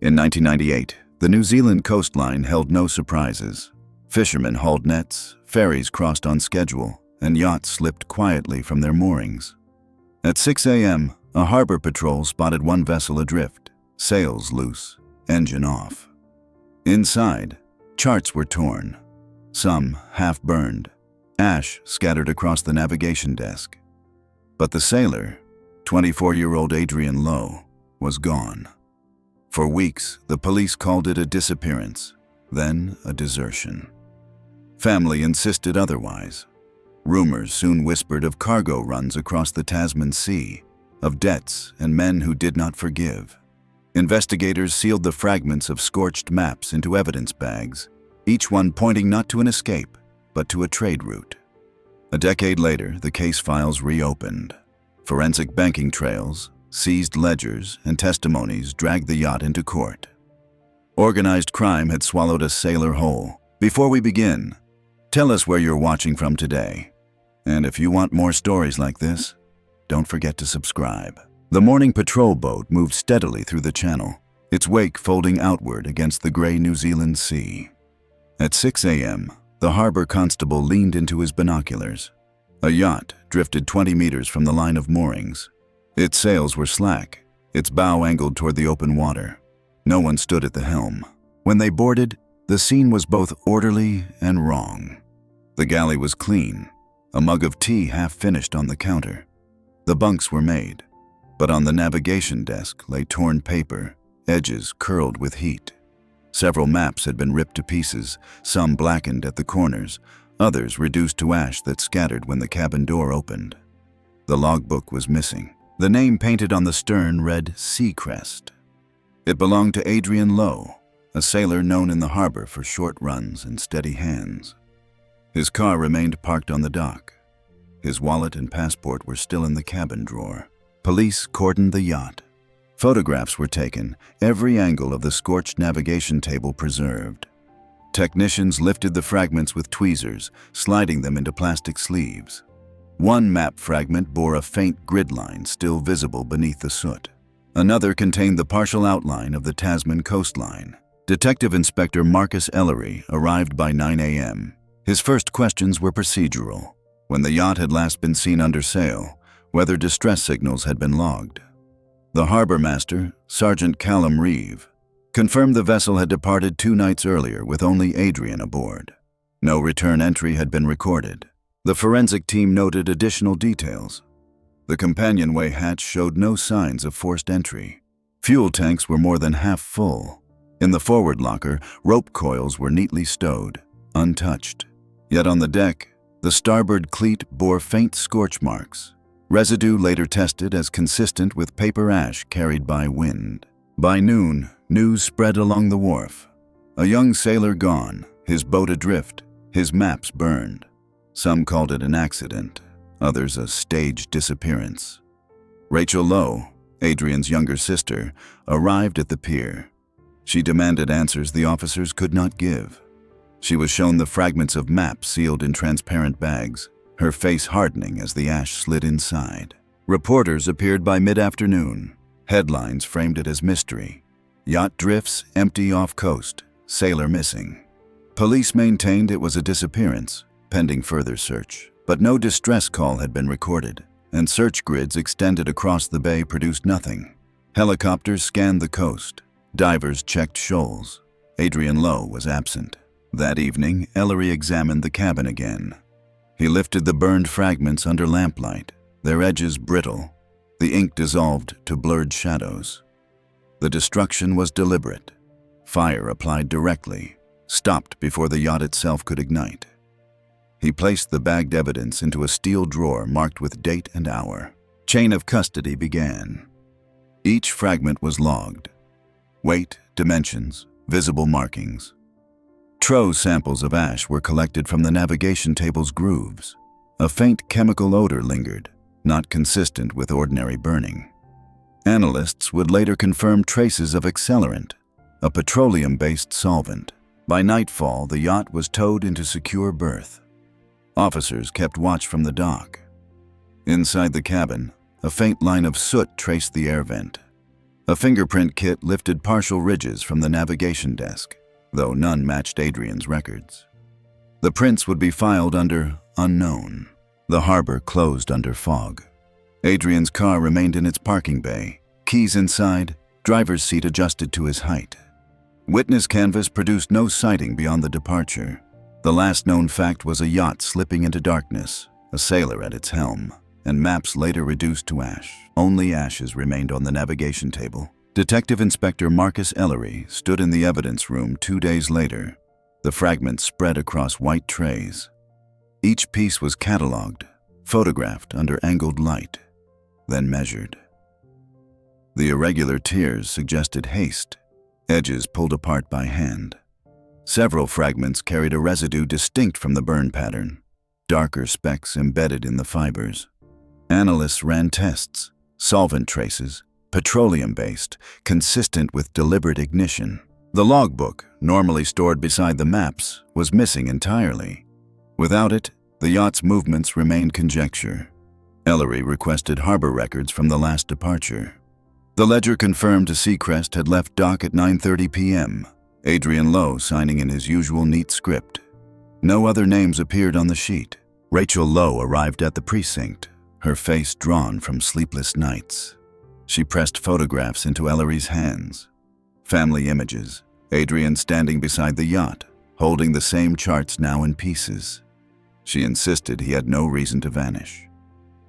In 1998, the New Zealand coastline held no surprises. Fishermen hauled nets, ferries crossed on schedule, and yachts slipped quietly from their moorings. At 6 a.m., a harbor patrol spotted one vessel adrift, sails loose, engine off. Inside, charts were torn, some half-burned, ash scattered across the navigation desk. But the sailor, 24-year-old Adrian Lowe, was gone. For weeks, the police called it a disappearance, then a desertion. Family insisted otherwise. Rumors soon whispered of cargo runs across the Tasman Sea, of debts and men who did not forgive. Investigators sealed the fragments of scorched maps into evidence bags, each one pointing not to an escape, but to a trade route. A decade later, the case files reopened. Forensic banking trails, seized ledgers, and testimonies dragged the yacht into court. Organized crime had swallowed a sailor whole. Before we begin, tell us where you're watching from today. And if you want more stories like this, don't forget to subscribe. The morning patrol boat moved steadily through the channel, its wake folding outward against the gray New Zealand sea. At 6 a.m., the harbor constable leaned into his binoculars. A yacht drifted 20 meters from the line of moorings. Its sails were slack, its bow angled toward the open water. No one stood at the helm. When they boarded, the scene was both orderly and wrong. The galley was clean, a mug of tea half finished on the counter. The bunks were made, but on the navigation desk lay torn paper, edges curled with heat. Several maps had been ripped to pieces, some blackened at the corners, others reduced to ash that scattered when the cabin door opened. The logbook was missing. The name painted on the stern read Seacrest. It belonged to Adrian Lowe, a sailor known in the harbor for short runs and steady hands. His car remained parked on the dock. His wallet and passport were still in the cabin drawer. Police cordoned the yacht. Photographs were taken, every angle of the scorched navigation table preserved. Technicians lifted the fragments with tweezers, sliding them into plastic sleeves. One map fragment bore a faint grid line still visible beneath the soot. Another contained the partial outline of the Tasman coastline. Detective Inspector Marcus Ellery arrived by 9 a.m. His first questions were procedural. When the yacht had last been seen under sail, whether distress signals had been logged. The harbor master, Sergeant Callum Reeve, confirmed the vessel had departed 2 nights earlier with only Adrian aboard. No return entry had been recorded. The forensic team noted additional details. The companionway hatch showed no signs of forced entry. Fuel tanks were more than half full. In the forward locker, rope coils were neatly stowed, untouched. Yet on the deck, the starboard cleat bore faint scorch marks. Residue later tested as consistent with paper ash carried by wind. By noon, news spread along the wharf. A young sailor gone, his boat adrift, his maps burned. Some called it an accident, others a staged disappearance. Rachel Lowe, Adrian's younger sister, arrived at the pier. She demanded answers the officers could not give. She was shown the fragments of maps sealed in transparent bags, her face hardening as the ash slid inside. Reporters appeared by mid-afternoon. Headlines framed it as mystery. Yacht drifts empty off coast, sailor missing. Police maintained it was a disappearance, pending further search, but no distress call had been recorded, and search grids extended across the bay produced nothing. Helicopters scanned the coast. Divers checked shoals. Adrian Lowe was absent. That evening, Ellery examined the cabin again. He lifted the burned fragments under lamplight, their edges brittle, the ink dissolved to blurred shadows. The destruction was deliberate. Fire applied directly, stopped before the yacht itself could ignite. He placed the bagged evidence into a steel drawer marked with date and hour. Chain of custody began. Each fragment was logged. Weight, dimensions, visible markings. Trow samples of ash were collected from the navigation table's grooves. A faint chemical odor lingered, not consistent with ordinary burning. Analysts would later confirm traces of accelerant, a petroleum-based solvent. By nightfall, the yacht was towed into secure berth. Officers kept watch from the dock. Inside the cabin, a faint line of soot traced the air vent. A fingerprint kit lifted partial ridges from the navigation desk, though none matched Adrian's records. The prints would be filed under unknown. The harbor closed under fog. Adrian's car remained in its parking bay, keys inside, driver's seat adjusted to his height. Witness canvas produced no sighting beyond the departure. The last known fact was a yacht slipping into darkness, a sailor at its helm, and maps later reduced to ash. Only ashes remained on the navigation table. Detective Inspector Marcus Ellery stood in the evidence room 2 days later, the fragments spread across white trays. Each piece was catalogued, photographed under angled light, then measured. The irregular tiers suggested haste, edges pulled apart by hand. Several fragments carried a residue distinct from the burn pattern, darker specks embedded in the fibers. Analysts ran tests, solvent traces, petroleum-based, consistent with deliberate ignition. The logbook, normally stored beside the maps, was missing entirely. Without it, the yacht's movements remained conjecture. Ellery requested harbor records from the last departure. The ledger confirmed a Seacrest had left dock at 9:30 p.m., Adrian Lowe signing in his usual neat script. No other names appeared on the sheet. Rachel Lowe arrived at the precinct, her face drawn from sleepless nights. She pressed photographs into Ellery's hands. Family images, Adrian standing beside the yacht, holding the same charts now in pieces. She insisted he had no reason to vanish.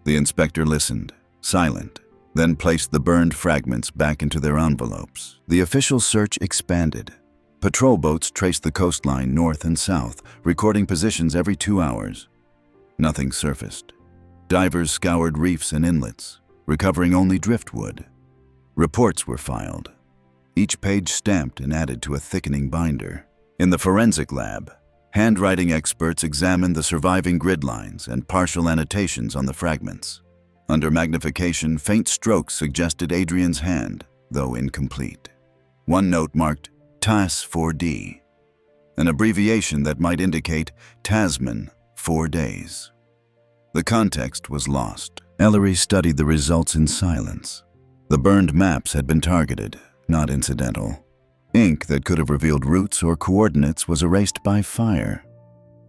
The inspector listened, silent, then placed the burned fragments back into their envelopes. The official search expanded. Patrol boats traced the coastline north and south, recording positions every 2 hours. Nothing surfaced. Divers scoured reefs and inlets, recovering only driftwood. Reports were filed, each page stamped and added to a thickening binder. In the forensic lab, handwriting experts examined the surviving grid lines and partial annotations on the fragments. Under magnification, faint strokes suggested Adrian's hand, though incomplete. One note marked TAS 4D, an abbreviation that might indicate Tasman 4 days. The context was lost. Ellery studied the results in silence. The burned maps had been targeted, not incidental. Ink that could have revealed routes or coordinates was erased by fire.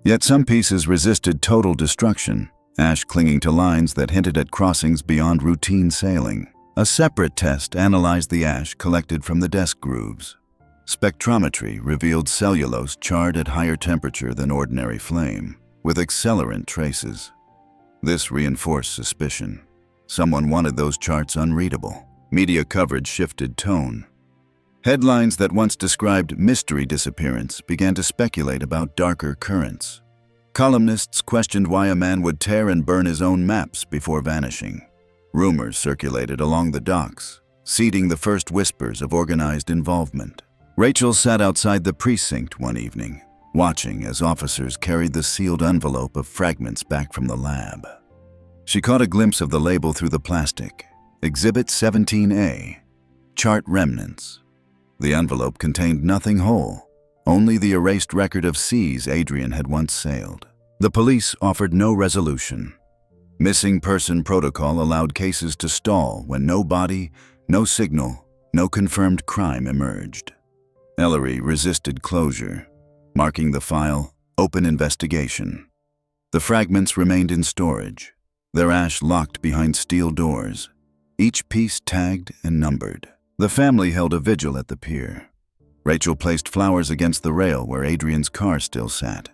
Yet some pieces resisted total destruction, ash clinging to lines that hinted at crossings beyond routine sailing. A separate test analyzed the ash collected from the desk grooves. Spectrometry revealed cellulose charred at higher temperature than ordinary flame, with accelerant traces. This reinforced suspicion. Someone wanted those charts unreadable. Media coverage shifted tone. Headlines that once described mystery disappearance began to speculate about darker currents. Columnists questioned why a man would tear and burn his own maps before vanishing. Rumors circulated along the docks, seeding the first whispers of organized involvement. Rachel sat outside the precinct one evening, watching as officers carried the sealed envelope of fragments back from the lab. She caught a glimpse of the label through the plastic. Exhibit 17A, Chart Remnants. The envelope contained nothing whole, only the erased record of seas Adrian had once sailed. The police offered no resolution. Missing person protocol allowed cases to stall when no body, no signal, no confirmed crime emerged. Ellery resisted closure, marking the file Open Investigation. The fragments remained in storage, their ash locked behind steel doors, each piece tagged and numbered. The family held a vigil at the pier. Rachel placed flowers against the rail where Adrian's car still sat.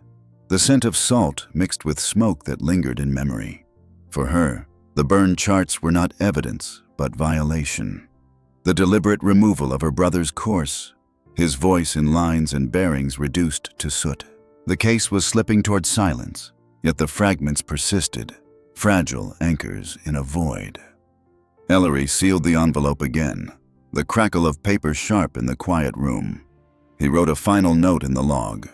The scent of salt mixed with smoke that lingered in memory. For her, the burned charts were not evidence, but violation. The deliberate removal of her brother's course, his voice in lines and bearings reduced to soot. The case was slipping toward silence, yet the fragments persisted, fragile anchors in a void. Ellery sealed the envelope again, the crackle of paper sharp in the quiet room. He wrote a final note in the log.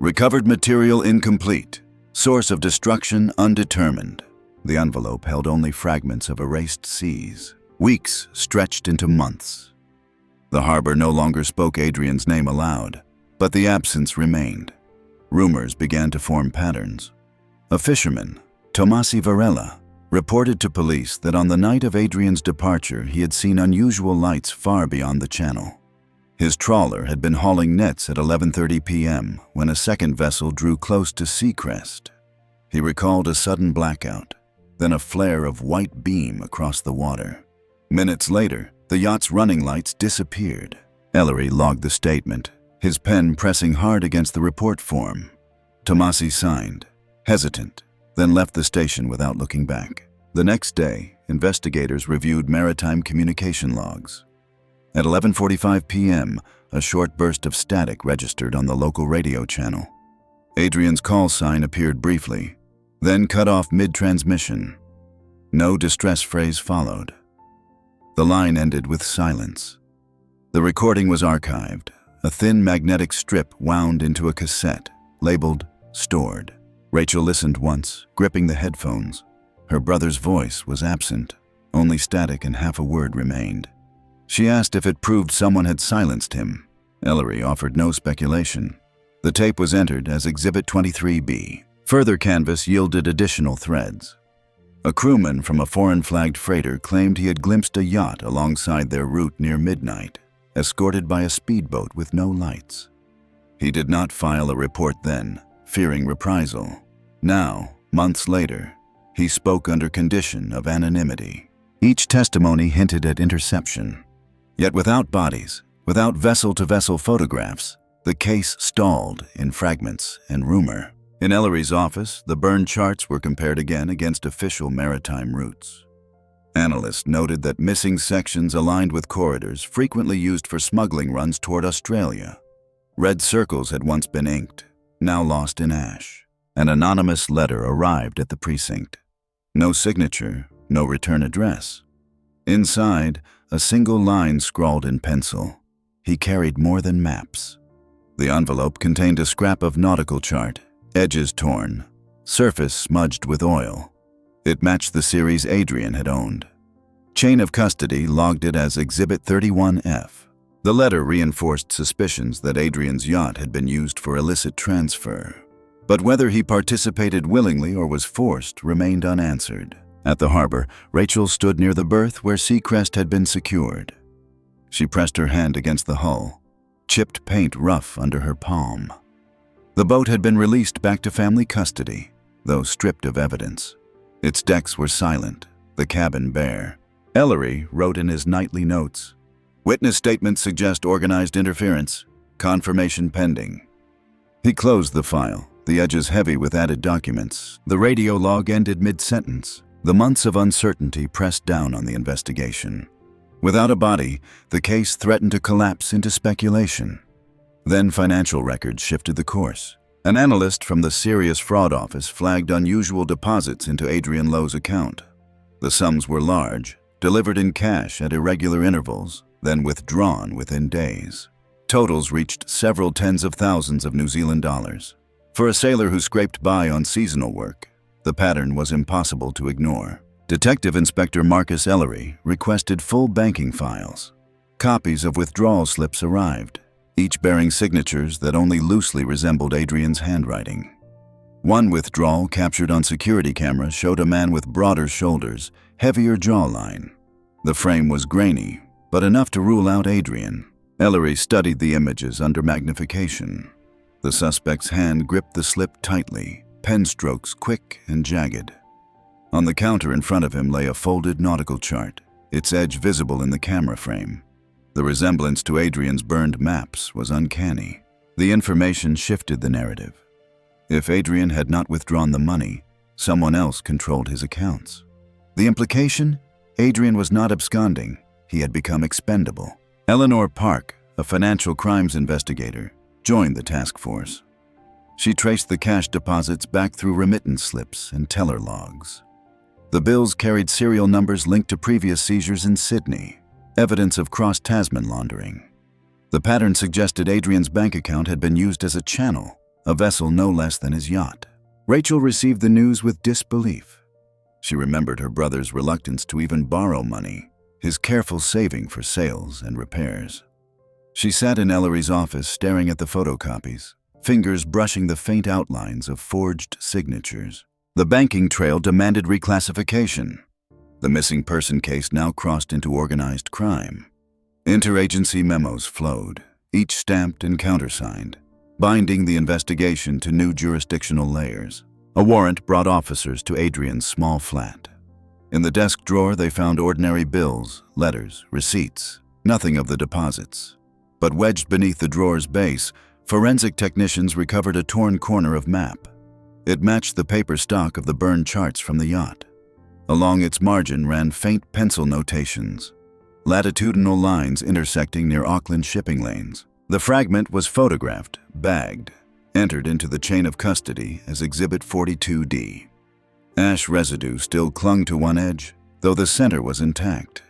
Recovered material incomplete. Source of destruction undetermined. The envelope held only fragments of erased seas. Weeks stretched into months. The harbor no longer spoke Adrian's name aloud, but the absence remained. Rumors began to form patterns. A fisherman, Tomasi Varela, reported to police that on the night of Adrian's departure, he had seen unusual lights far beyond the channel. His trawler had been hauling nets at 11:30 p.m. when a second vessel drew close to Seacrest. He recalled a sudden blackout, then a flare of white beam across the water. Minutes later, the yacht's running lights disappeared. Ellery logged the statement, his pen pressing hard against the report form. Tomasi signed, hesitant, then left the station without looking back. The next day, investigators reviewed maritime communication logs. At 11:45 p.m., a short burst of static registered on the local radio channel. Adrian's call sign appeared briefly, then cut off mid-transmission. No distress phrase followed. The line ended with silence. The recording was archived, a thin magnetic strip wound into a cassette, labeled "Stored." Rachel listened once, gripping the headphones. Her brother's voice was absent. Only static and half a word remained. She asked if it proved someone had silenced him. Ellery offered no speculation. The tape was entered as Exhibit 23B. Further canvass yielded additional threads. A crewman from a foreign-flagged freighter claimed he had glimpsed a yacht alongside their route near midnight, escorted by a speedboat with no lights. He did not file a report then, fearing reprisal. Now, months later, he spoke under condition of anonymity. Each testimony hinted at interception. Yet without bodies, without vessel-to-vessel photographs, the case stalled in fragments and rumor. In Ellery's office, the burned charts were compared again against official maritime routes. Analysts noted that missing sections aligned with corridors frequently used for smuggling runs toward Australia. Red circles had once been inked, now lost in ash. An anonymous letter arrived at the precinct. No signature, no return address. Inside, a single line scrawled in pencil. He carried more than maps. The envelope contained a scrap of nautical chart, edges torn, surface smudged with oil. It matched the series Adrian had owned. Chain of Custody logged it as Exhibit 31F. The letter reinforced suspicions that Adrian's yacht had been used for illicit transfer. But whether he participated willingly or was forced remained unanswered. At the harbor, Rachel stood near the berth where Seacrest had been secured. She pressed her hand against the hull, chipped paint rough under her palm. The boat had been released back to family custody, though stripped of evidence. Its decks were silent, the cabin bare. Ellery wrote in his nightly notes, "Witness statements suggest organized interference. Confirmation pending." He closed the file, the edges heavy with added documents. The radio log ended mid-sentence. The months of uncertainty pressed down on the investigation. Without a body, the case threatened to collapse into speculation. Then financial records shifted the course. An analyst from the Serious Fraud Office flagged unusual deposits into Adrian Lowe's account. The sums were large, delivered in cash at irregular intervals, then withdrawn within days. Totals reached several tens of thousands of New Zealand dollars. For a sailor who scraped by on seasonal work, the pattern was impossible to ignore. Detective Inspector Marcus Ellery requested full banking files. Copies of withdrawal slips arrived, each bearing signatures that only loosely resembled Adrian's handwriting. One withdrawal captured on security camera showed a man with broader shoulders, heavier jawline. The frame was grainy, but enough to rule out Adrian. Ellery studied the images under magnification. The suspect's hand gripped the slip tightly, pen strokes quick and jagged. On the counter in front of him lay a folded nautical chart, its edge visible in the camera frame. The resemblance to Adrian's burned maps was uncanny. The information shifted the narrative. If Adrian had not withdrawn the money, someone else controlled his accounts. The implication? Adrian was not absconding. He had become expendable. Eleanor Park, a financial crimes investigator, joined the task force. She traced the cash deposits back through remittance slips and teller logs. The bills carried serial numbers linked to previous seizures in Sydney, evidence of cross-Tasman laundering. The pattern suggested Adrian's bank account had been used as a channel, a vessel no less than his yacht. Rachel received the news with disbelief. She remembered her brother's reluctance to even borrow money, his careful saving for sales and repairs. She sat in Ellery's office staring at the photocopies, fingers brushing the faint outlines of forged signatures. The banking trail demanded reclassification. The missing person case now crossed into organized crime. Interagency memos flowed, each stamped and countersigned, binding the investigation to new jurisdictional layers. A warrant brought officers to Adrian's small flat. In the desk drawer, they found ordinary bills, letters, receipts, nothing of the deposits. But wedged beneath the drawer's base, forensic technicians recovered a torn corner of map. It matched the paper stock of the burned charts from the yacht. Along its margin ran faint pencil notations, latitudinal lines intersecting near Auckland shipping lanes. The fragment was photographed, bagged, entered into the chain of custody as Exhibit 42D. Ash residue still clung to one edge, though the center was intact.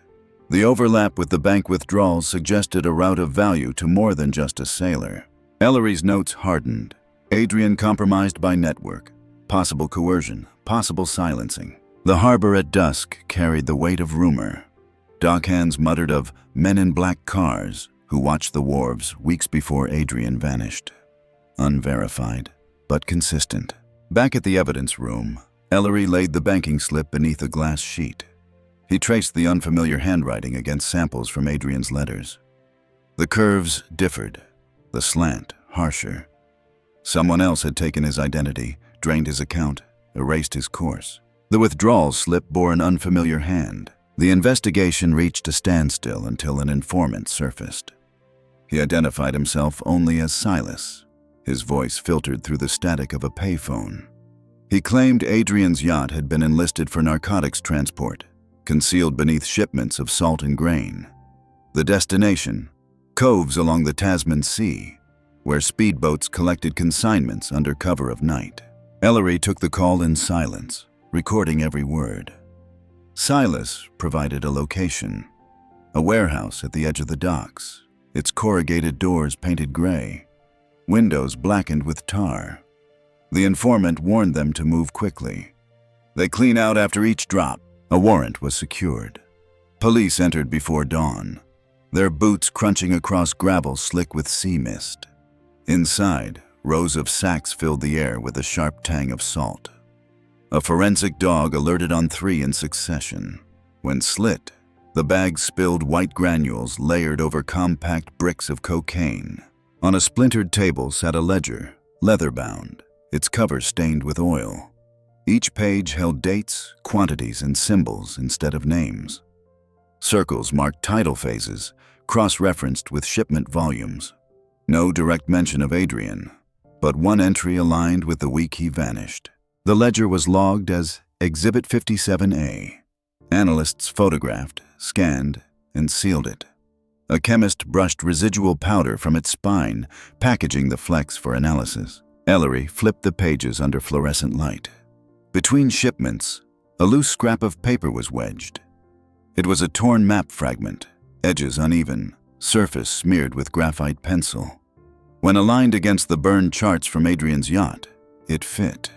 The overlap with the bank withdrawals suggested a route of value to more than just a sailor. Ellery's notes hardened. Adrian compromised by network, possible coercion, possible silencing. The harbor at dusk carried the weight of rumor. Dockhands muttered of men in black cars who watched the wharves weeks before Adrian vanished. Unverified, but consistent. Back at the evidence room, Ellery laid the banking slip beneath a glass sheet. He traced the unfamiliar handwriting against samples from Adrian's letters. The curves differed, the slant harsher. Someone else had taken his identity, drained his account, erased his course. The withdrawal slip bore an unfamiliar hand. The investigation reached a standstill until an informant surfaced. He identified himself only as Silas. His voice filtered through the static of a payphone. He claimed Adrian's yacht had been enlisted for narcotics transport, concealed beneath shipments of salt and grain. The destination, coves along the Tasman Sea, where speedboats collected consignments under cover of night. Ellery took the call in silence, recording every word. Silas provided a location, a warehouse at the edge of the docks, its corrugated doors painted gray, windows blackened with tar. The informant warned them to move quickly. They clean out after each drop. A warrant was secured. Police entered before dawn, their boots crunching across gravel slick with sea mist. Inside, rows of sacks filled the air with a sharp tang of salt. A forensic dog alerted on 3 in succession. When slit, the bags spilled white granules layered over compact bricks of cocaine. On a splintered table sat a ledger, leather-bound, its cover stained with oil. Each page held dates, quantities, and symbols instead of names. Circles marked tidal phases, cross-referenced with shipment volumes. No direct mention of Adrian, but one entry aligned with the week he vanished. The ledger was logged as Exhibit 57A. Analysts photographed, scanned, and sealed it. A chemist brushed residual powder from its spine, packaging the flecks for analysis. Ellery flipped the pages under fluorescent light. Between shipments, a loose scrap of paper was wedged. It was a torn map fragment, edges uneven, surface smeared with graphite pencil. When aligned against the burned charts from Adrian's yacht, it fit.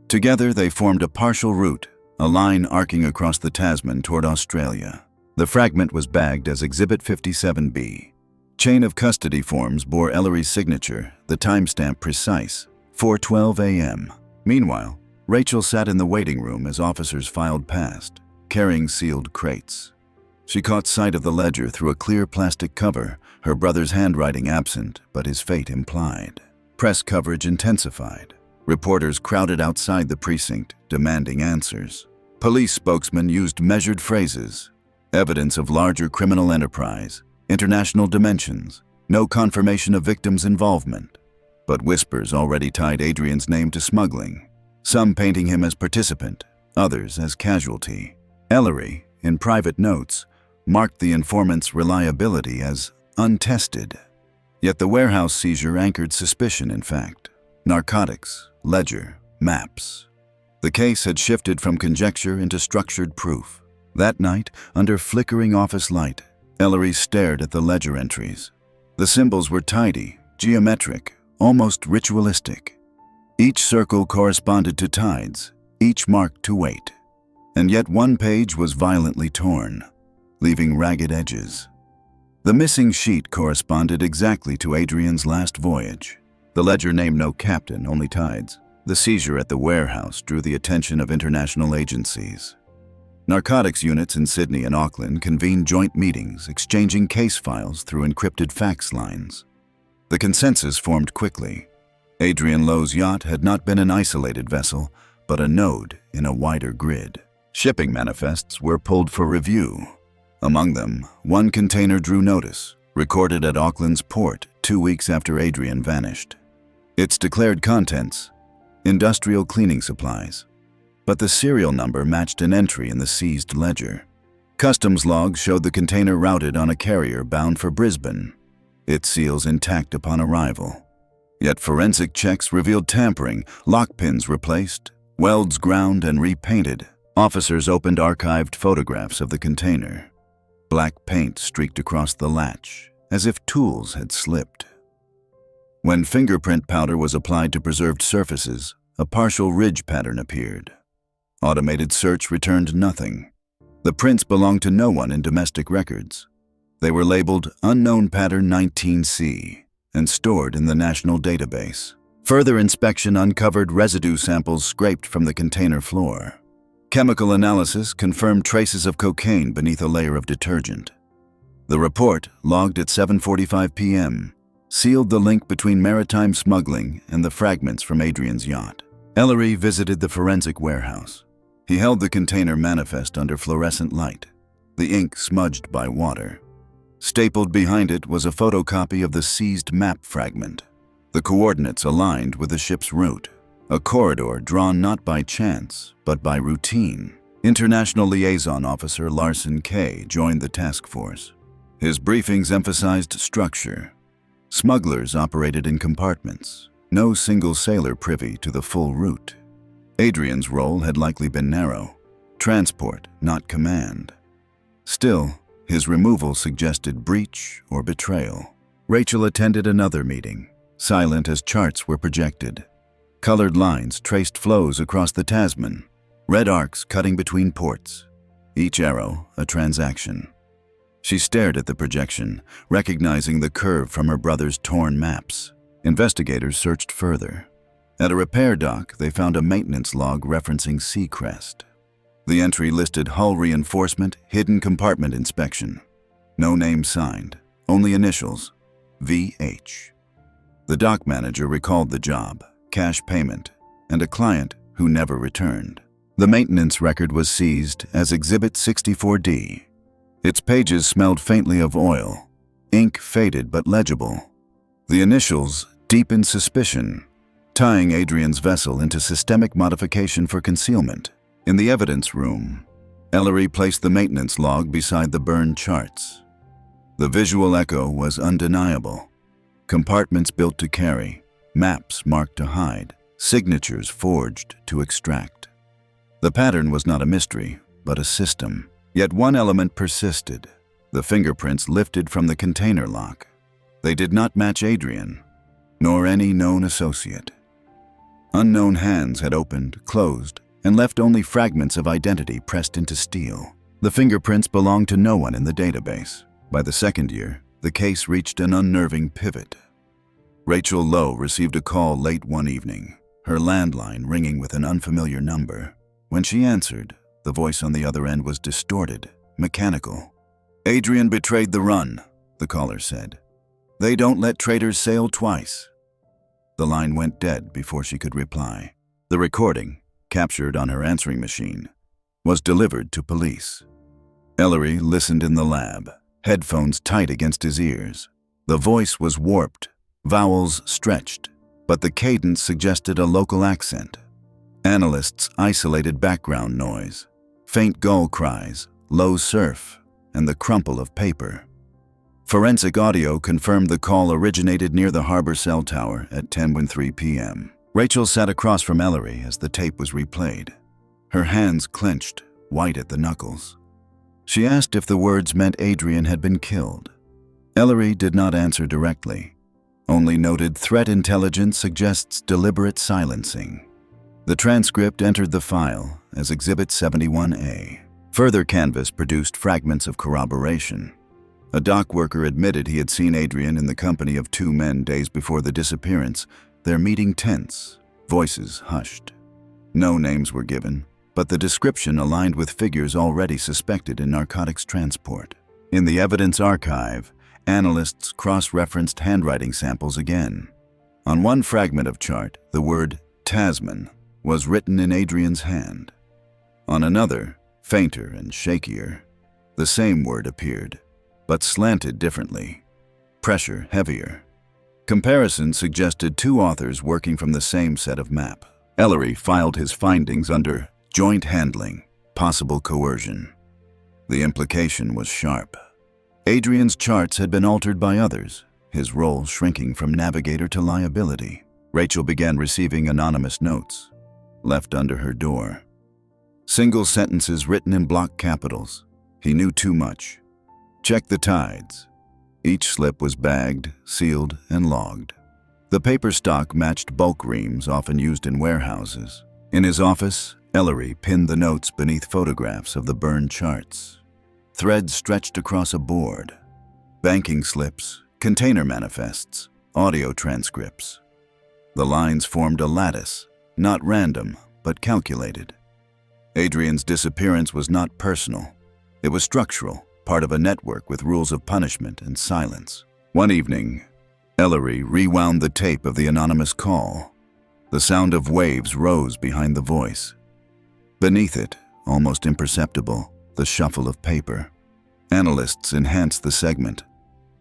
Together they formed a partial route, a line arcing across the Tasman toward Australia. The fragment was bagged as Exhibit 57B. Chain of custody forms bore Ellery's signature, the timestamp precise, 4:12 a.m. Meanwhile, Rachel sat in the waiting room as officers filed past, carrying sealed crates. She caught sight of the ledger through a clear plastic cover, her brother's handwriting absent, but his fate implied. Press coverage intensified. Reporters crowded outside the precinct, demanding answers. Police spokesmen used measured phrases, evidence of larger criminal enterprise, international dimensions, no confirmation of victims' involvement. But whispers already tied Adrian's name to smuggling, some painting him as participant, others as casualty. Ellery, in private notes, marked the informant's reliability as untested. Yet the warehouse seizure anchored suspicion, in fact. Narcotics, ledger, maps. The case had shifted from conjecture into structured proof. That night, under flickering office light, Ellery stared at the ledger entries. The symbols were tidy, geometric, almost ritualistic. Each circle corresponded to tides, each marked to weight. And yet one page was violently torn, leaving ragged edges. The missing sheet corresponded exactly to Adrian's last voyage. The ledger named no captain, only tides. The seizure at the warehouse drew the attention of international agencies. Narcotics units in Sydney and Auckland convened joint meetings, exchanging case files through encrypted fax lines. The consensus formed quickly. Adrian Lowe's yacht had not been an isolated vessel, but a node in a wider grid. Shipping manifests were pulled for review. Among them, one container drew notice, recorded at Auckland's port 2 weeks after Adrian vanished. Its declared contents: industrial cleaning supplies. But the serial number matched an entry in the seized ledger. Customs logs showed the container routed on a carrier bound for Brisbane, its seals intact upon arrival. Yet forensic checks revealed tampering, lock pins replaced, welds ground and repainted. Officers opened archived photographs of the container. Black paint streaked across the latch, as if tools had slipped. When fingerprint powder was applied to preserved surfaces, a partial ridge pattern appeared. Automated search returned nothing. The prints belonged to no one in domestic records. They were labeled Unknown Pattern 19C and stored in the national database. Further inspection uncovered residue samples scraped from the container floor. Chemical analysis confirmed traces of cocaine beneath a layer of detergent. The report, logged at 7:45 p.m., sealed the link between maritime smuggling and the fragments from Adrian's yacht. Ellery visited the forensic warehouse. He held the container manifest under fluorescent light, the ink smudged by water. Stapled behind it was a photocopy of the seized map fragment. The coordinates aligned with the ship's route, a corridor drawn not by chance, but by routine. International Liaison Officer Larson Kay joined the task force. His briefings emphasized structure. Smugglers operated in compartments, no single sailor privy to the full route. Adrian's role had likely been narrow, transport, not command. Still, his removal suggested breach or betrayal. Rachel attended another meeting, silent as charts were projected. Colored lines traced flows across the Tasman, red arcs cutting between ports, each arrow a transaction. She stared at the projection, recognizing the curve from her brother's torn maps. Investigators searched further. At a repair dock, they found a maintenance log referencing Seacrest. The entry listed hull reinforcement, hidden compartment inspection. No name signed, only initials, VH. The dock manager recalled the job, cash payment, and a client who never returned. The maintenance record was seized as Exhibit 64D. Its pages smelled faintly of oil, ink faded but legible. The initials deepened suspicion, tying Adrian's vessel into systemic modification for concealment. In the evidence room, Ellery placed the maintenance log beside the burned charts. The visual echo was undeniable. Compartments built to carry, maps marked to hide, signatures forged to extract. The pattern was not a mystery, but a system. Yet one element persisted: the fingerprints lifted from the container lock. They did not match Adrian, nor any known associate. Unknown hands had opened, closed, and left only fragments of identity pressed into steel. The fingerprints belonged to no one in the database. By the second year, the case reached an unnerving pivot. Rachel Lowe received a call late one evening, her landline ringing with an unfamiliar number. When she answered, the voice on the other end was distorted, mechanical. "Adrian betrayed the run," the caller said. "They don't let traitors sail twice." The line went dead before she could reply. The recording, captured on her answering machine, was delivered to police. Ellery listened in the lab, headphones tight against his ears. The voice was warped, vowels stretched, but the cadence suggested a local accent. Analysts isolated background noise, faint gull cries, low surf, and the crumple of paper. Forensic audio confirmed the call originated near the harbor cell tower at 10:03 p.m. Rachel sat across from Ellery as the tape was replayed. Her hands clenched, white at the knuckles. She asked if the words meant Adrian had been killed. Ellery did not answer directly, only noted threat intelligence suggests deliberate silencing. The transcript entered the file as Exhibit 71A. Further canvass produced fragments of corroboration. A dock worker admitted he had seen Adrian in the company of two men days before the disappearance, their meeting tense, Voices hushed. No names were given, but the description aligned with figures already suspected in narcotics transport. In the evidence archive, analysts cross-referenced handwriting samples again. On one fragment of chart, the word Tasman was written in Adrian's hand. On another, fainter and shakier, the same word appeared, but slanted differently. Pressure heavier. Comparison suggested two authors working from the same set of map. Ellery filed his findings under joint handling, possible coercion. The implication was sharp. Adrian's charts had been altered by others, his role shrinking from navigator to liability. Rachel began receiving anonymous notes, left under her door. Single sentences written in block capitals. He knew too much. Check the tides. Each slip was bagged, sealed, and logged. The paper stock matched bulk reams often used in warehouses. In his office, Ellery pinned the notes beneath photographs of the burned charts. Threads stretched across a board. Banking slips, container manifests, audio transcripts. The lines formed a lattice, not random, but calculated. Adrian's disappearance was not personal. It was structural, part of a network with rules of punishment and silence. One evening, Ellery rewound the tape of the anonymous call. The sound of waves rose behind the voice. Beneath it, almost imperceptible, the shuffle of paper. Analysts enhanced the segment.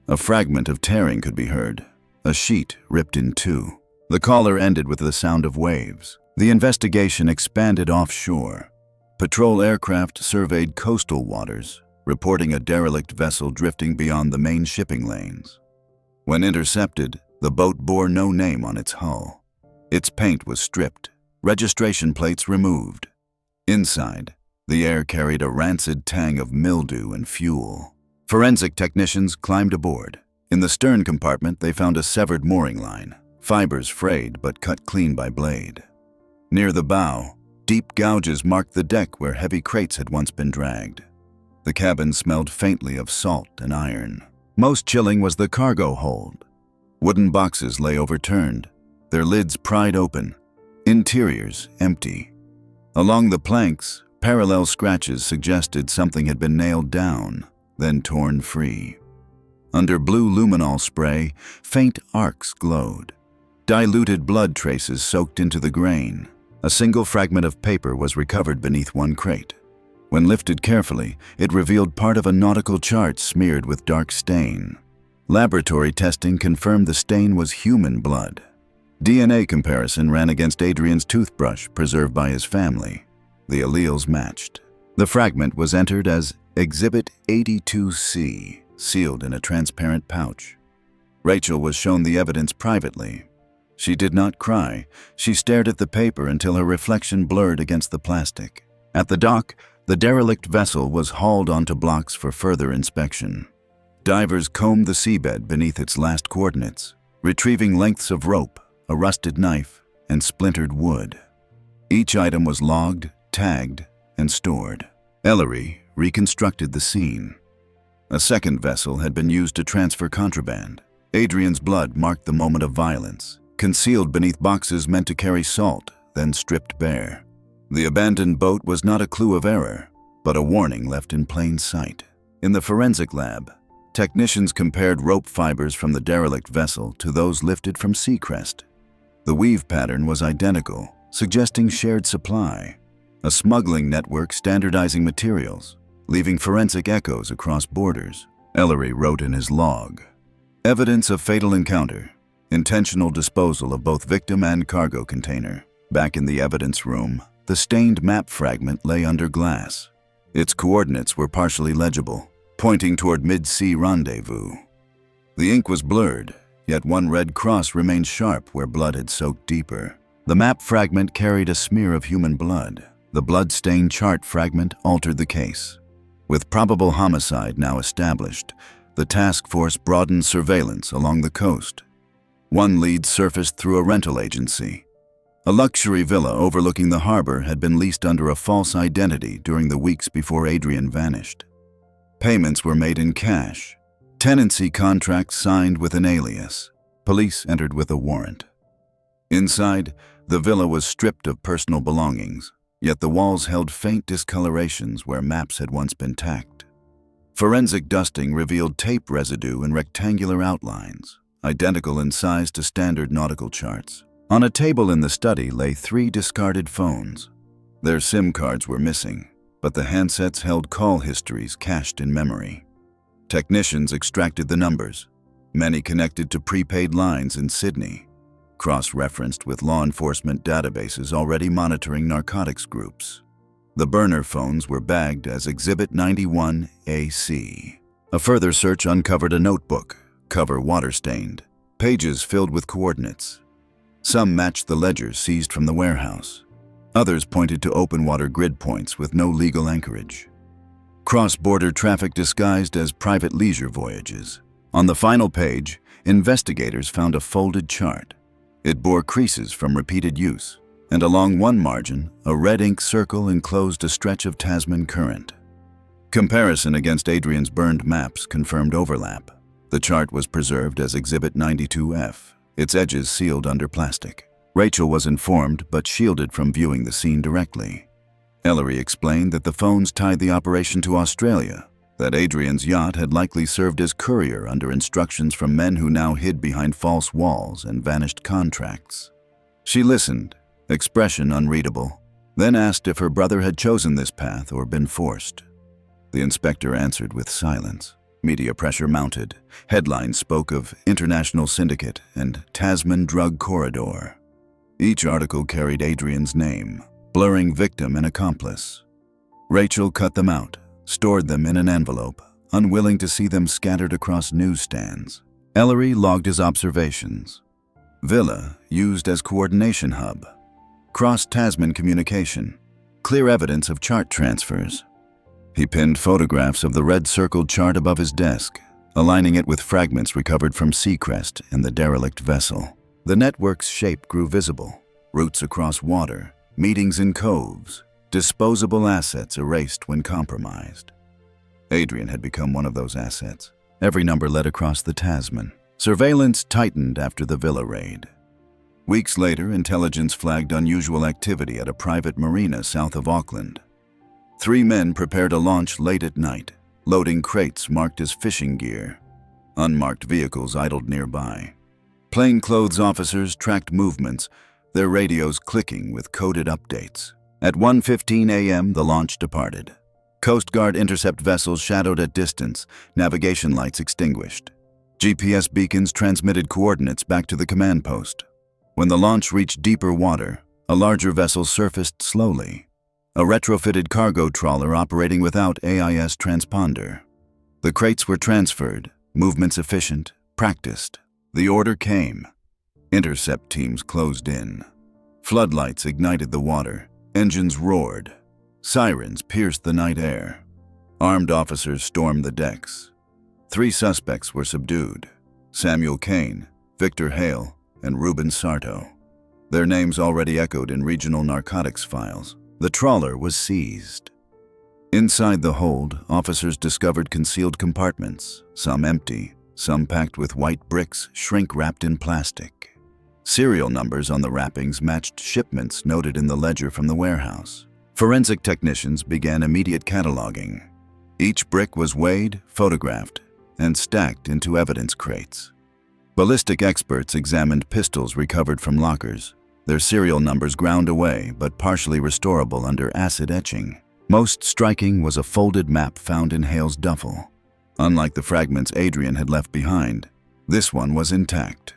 A fragment of tearing could be heard, a sheet ripped in two. The caller ended with the sound of waves. The investigation expanded offshore. Patrol aircraft surveyed coastal waters, reporting a derelict vessel drifting beyond the main shipping lanes. When intercepted, the boat bore no name on its hull. Its paint was stripped, registration plates removed. Inside, the air carried a rancid tang of mildew and fuel. Forensic technicians climbed aboard. In the stern compartment, they found a severed mooring line, fibers frayed but cut clean by blade. Near the bow, deep gouges marked the deck where heavy crates had once been dragged. The cabin smelled faintly of salt and iron. Most chilling was the cargo hold. Wooden boxes lay overturned, their lids pried open, interiors empty. Along the planks, parallel scratches suggested something had been nailed down, then torn free. Under blue luminol spray, faint arcs glowed. Diluted blood traces soaked into the grain. A single fragment of paper was recovered beneath one crate. When lifted carefully, it revealed part of a nautical chart smeared with dark stain. Laboratory testing confirmed the stain was human blood. DNA comparison ran against Adrian's toothbrush preserved by his family. The alleles matched. The fragment was entered as Exhibit 82C, sealed in a transparent pouch. Rachel was shown the evidence privately. She did not cry. She stared at the paper until her reflection blurred against the plastic. At the dock, the derelict vessel was hauled onto blocks for further inspection. Divers combed the seabed beneath its last coordinates, retrieving lengths of rope, a rusted knife, and splintered wood. Each item was logged, tagged, and stored. Ellery reconstructed the scene. A second vessel had been used to transfer contraband. Adrian's blood marked the moment of violence, concealed beneath boxes meant to carry salt, then stripped bare. The abandoned boat was not a clue of error, but a warning left in plain sight. In the forensic lab, technicians compared rope fibers from the derelict vessel to those lifted from Seacrest. The weave pattern was identical, suggesting shared supply, a smuggling network standardizing materials, leaving forensic echoes across borders. Ellery wrote in his log, "Evidence of fatal encounter, intentional disposal of both victim and cargo container." Back in the evidence room, the stained map fragment lay under glass. Its coordinates were partially legible, pointing toward mid-sea rendezvous. The ink was blurred, yet one red cross remained sharp where blood had soaked deeper. The map fragment carried a smear of human blood. The blood-stained chart fragment altered the case. With probable homicide now established, the task force broadened surveillance along the coast. One lead surfaced through a rental agency. A luxury villa overlooking the harbor had been leased under a false identity during the weeks before Adrian vanished. Payments were made in cash. Tenancy contracts signed with an alias. Police entered with a warrant. Inside, the villa was stripped of personal belongings, yet the walls held faint discolorations where maps had once been tacked. Forensic dusting revealed tape residue in rectangular outlines, identical in size to standard nautical charts. On a table in the study lay 3 discarded phones. Their SIM cards were missing, but the handsets held call histories cached in memory. Technicians extracted the numbers, many connected to prepaid lines in Sydney, cross-referenced with law enforcement databases already monitoring narcotics groups. The burner phones were bagged as Exhibit 91AC. A further search uncovered a notebook, cover water-stained, pages filled with coordinates. Some matched the ledgers seized from the warehouse. Others pointed to open-water grid points with no legal anchorage. Cross-border traffic disguised as private leisure voyages. On the final page, investigators found a folded chart. It bore creases from repeated use, and along one margin, a red ink circle enclosed a stretch of Tasman current. Comparison against Adrian's burned maps confirmed overlap. The chart was preserved as Exhibit 92F, its edges sealed under plastic. Rachel was informed but shielded from viewing the scene directly. Ellery explained that the phones tied the operation to Australia, that Adrian's yacht had likely served as courier under instructions from men who now hid behind false walls and vanished contracts. She listened, expression unreadable, then asked if her brother had chosen this path or been forced. The inspector answered with silence. Media pressure mounted. Headlines spoke of International Syndicate and Tasman Drug Corridor. Each article carried Adrian's name, blurring victim and accomplice. Rachel cut them out, stored them in an envelope, unwilling to see them scattered across newsstands. Ellery logged his observations. Villa used as coordination hub. Cross-Tasman communication. Clear evidence of chart transfers. He pinned photographs of the red-circled chart above his desk, aligning it with fragments recovered from Seacrest and the derelict vessel. The network's shape grew visible. Routes across water, meetings in coves, disposable assets erased when compromised. Adrian had become one of those assets. Every number led across the Tasman. Surveillance tightened after the villa raid. Weeks later, intelligence flagged unusual activity at a private marina south of Auckland. 3 men prepared a launch late at night, loading crates marked as fishing gear. Unmarked vehicles idled nearby. Plainclothes officers tracked movements, their radios clicking with coded updates. At 1:15 a.m., the launch departed. Coast Guard intercept vessels shadowed at distance, navigation lights extinguished. GPS beacons transmitted coordinates back to the command post. When the launch reached deeper water, a larger vessel surfaced slowly. A retrofitted cargo trawler operating without AIS transponder. The crates were transferred, movements efficient, practiced. The order came. Intercept teams closed in. Floodlights ignited the water. Engines roared. Sirens pierced the night air. Armed officers stormed the decks. 3 suspects were subdued: Samuel Kane, Victor Hale, and Ruben Sarto. Their names already echoed in regional narcotics files. The trawler was seized. Inside the hold, officers discovered concealed compartments, some empty, some packed with white bricks shrink-wrapped in plastic. Serial numbers on the wrappings matched shipments noted in the ledger from the warehouse. Forensic technicians began immediate cataloging. Each brick was weighed, photographed, and stacked into evidence crates. Ballistic experts examined pistols recovered from lockers, their serial numbers ground away but partially restorable under acid etching. Most striking was a folded map found in Hale's duffel. Unlike the fragments Adrian had left behind, this one was intact.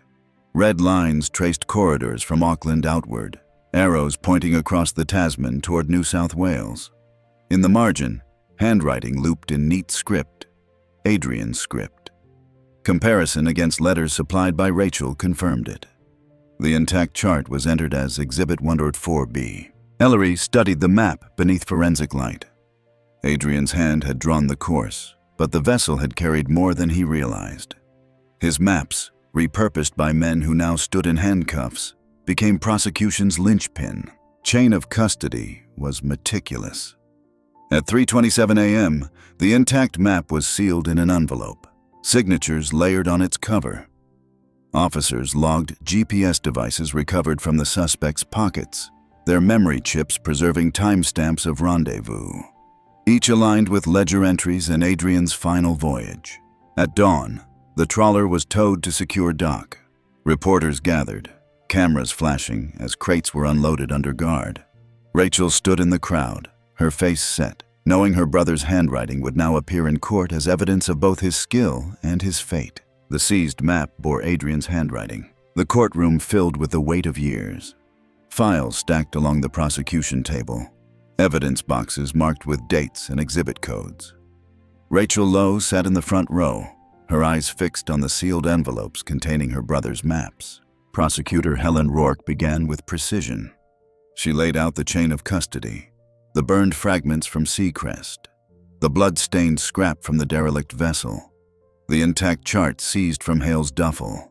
Red lines traced corridors from Auckland outward, arrows pointing across the Tasman toward New South Wales. In the margin, handwriting looped in neat script, Adrian's script. Comparison against letters supplied by Rachel confirmed it. The intact chart was entered as Exhibit 104B. Ellery studied the map beneath forensic light. Adrian's hand had drawn the course, but the vessel had carried more than he realized. His maps, repurposed by men who now stood in handcuffs, became prosecution's linchpin. Chain of custody was meticulous. At 3:27 a.m., the intact map was sealed in an envelope, signatures layered on its cover. Officers logged GPS devices recovered from the suspects' pockets, their memory chips preserving timestamps of rendezvous, each aligned with ledger entries and Adrian's final voyage. At dawn, the trawler was towed to secure dock. Reporters gathered, cameras flashing as crates were unloaded under guard. Rachel stood in the crowd, her face set, knowing her brother's handwriting would now appear in court as evidence of both his skill and his fate. The seized map bore Adrian's handwriting, the courtroom filled with the weight of years. Files stacked along the prosecution table, evidence boxes marked with dates and exhibit codes. Rachel Lowe sat in the front row, her eyes fixed on the sealed envelopes containing her brother's maps. Prosecutor Helen Rourke began with precision. She laid out the chain of custody, the burned fragments from Seacrest, the blood-stained scrap from the derelict vessel, the intact chart seized from Hale's duffel.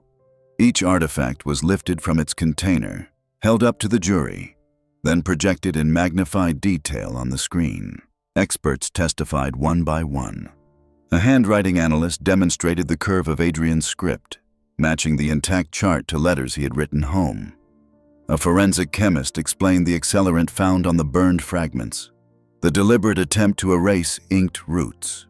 Each artifact was lifted from its container, held up to the jury, then projected in magnified detail on the screen. Experts testified one by one. A handwriting analyst demonstrated the curve of Adrian's script, matching the intact chart to letters he had written home. A forensic chemist explained the accelerant found on the burned fragments, the deliberate attempt to erase inked roots.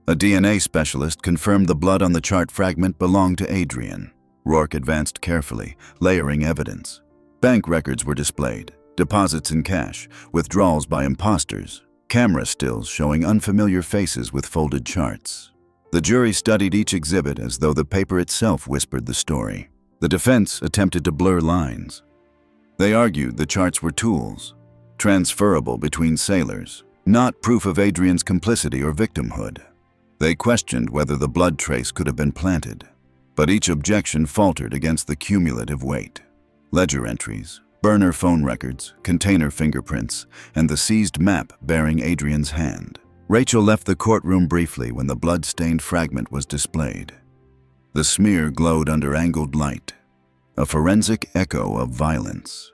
A DNA specialist confirmed the blood on the chart fragment belonged to Adrian. Rourke advanced carefully, layering evidence. Bank records were displayed, deposits in cash, withdrawals by imposters, camera stills showing unfamiliar faces with folded charts. The jury studied each exhibit as though the paper itself whispered the story. The defense attempted to blur lines. They argued the charts were tools, transferable between sailors, not proof of Adrian's complicity or victimhood. They questioned whether the blood trace could have been planted, but each objection faltered against the cumulative weight. Ledger entries, burner phone records, container fingerprints, and the seized map bearing Adrian's hand. Rachel left the courtroom briefly when the blood-stained fragment was displayed. The smear glowed under angled light, a forensic echo of violence.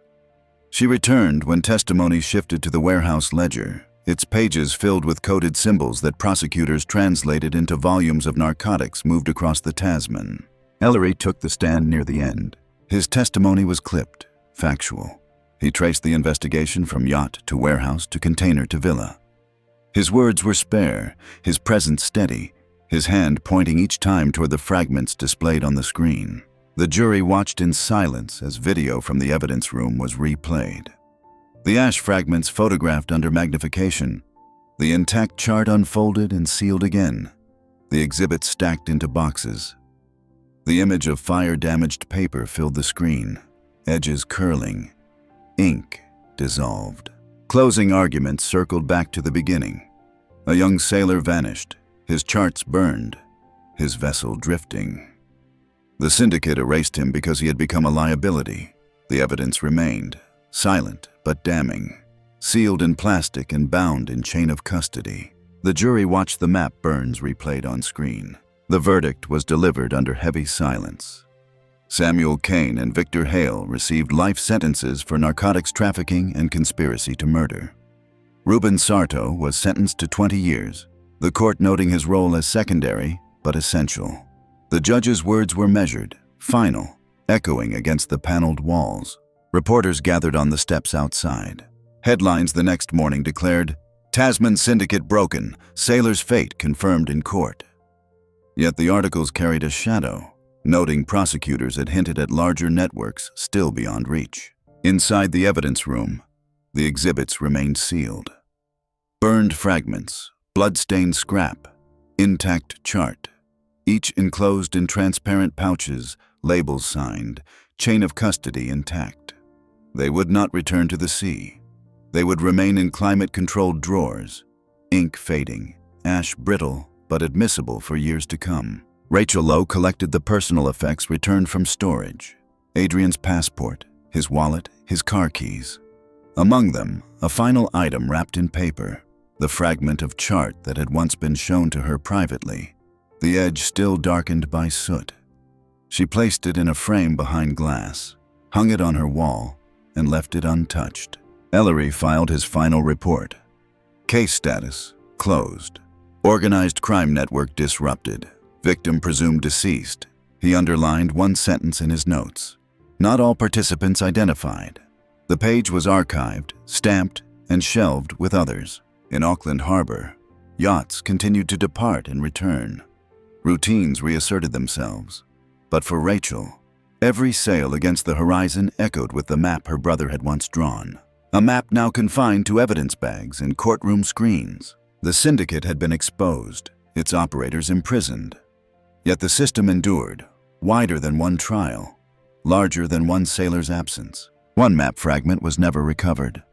She returned when testimony shifted to the warehouse ledger, its pages filled with coded symbols that prosecutors translated into volumes of narcotics moved across the Tasman. Ellery took the stand near the end. His testimony was clipped, factual. He traced the investigation from yacht to warehouse to container to villa. His words were spare, his presence steady, his hand pointing each time toward the fragments displayed on the screen. The jury watched in silence as video from the evidence room was replayed. The ash fragments photographed under magnification, the intact chart unfolded and sealed again, the exhibits stacked into boxes. The image of fire-damaged paper filled the screen, edges curling, ink dissolved. Closing arguments circled back to the beginning. A young sailor vanished, his charts burned, his vessel drifting. The Syndicate erased him because he had become a liability. The evidence remained, silent but damning, sealed in plastic and bound in chain of custody. The jury watched the map burns replayed on screen. The verdict was delivered under heavy silence. Samuel Kane and Victor Hale received life sentences for narcotics trafficking and conspiracy to murder. Ruben Sarto was sentenced to 20 years, the court noting his role as secondary but essential. The judge's words were measured, final, echoing against the paneled walls. Reporters gathered on the steps outside. Headlines the next morning declared, "Tasman Syndicate broken, sailor's fate confirmed in court." Yet the articles carried a shadow, noting prosecutors had hinted at larger networks still beyond reach. Inside the evidence room, the exhibits remained sealed. Burned fragments, blood-stained scrap, intact chart, each enclosed in transparent pouches, labels signed, chain of custody intact. They would not return to the sea. They would remain in climate-controlled drawers, ink fading, ash brittle, but admissible for years to come. Rachel Lowe collected the personal effects returned from storage. Adrian's passport, his wallet, his car keys. Among them, a final item wrapped in paper, the fragment of chart that had once been shown to her privately, the edge still darkened by soot. She placed it in a frame behind glass, hung it on her wall, and left it untouched. Ellery filed his final report. Case status, closed. Organized crime network disrupted. Victim presumed deceased. He underlined one sentence in his notes. Not all participants identified. The page was archived, stamped, and shelved with others. In Auckland Harbor, yachts continued to depart and return. Routines reasserted themselves. But for Rachel, every sail against the horizon echoed with the map her brother had once drawn. A map now confined to evidence bags and courtroom screens. The Syndicate had been exposed, its operators imprisoned. Yet the system endured, wider than one trial, larger than one sailor's absence. One map fragment was never recovered.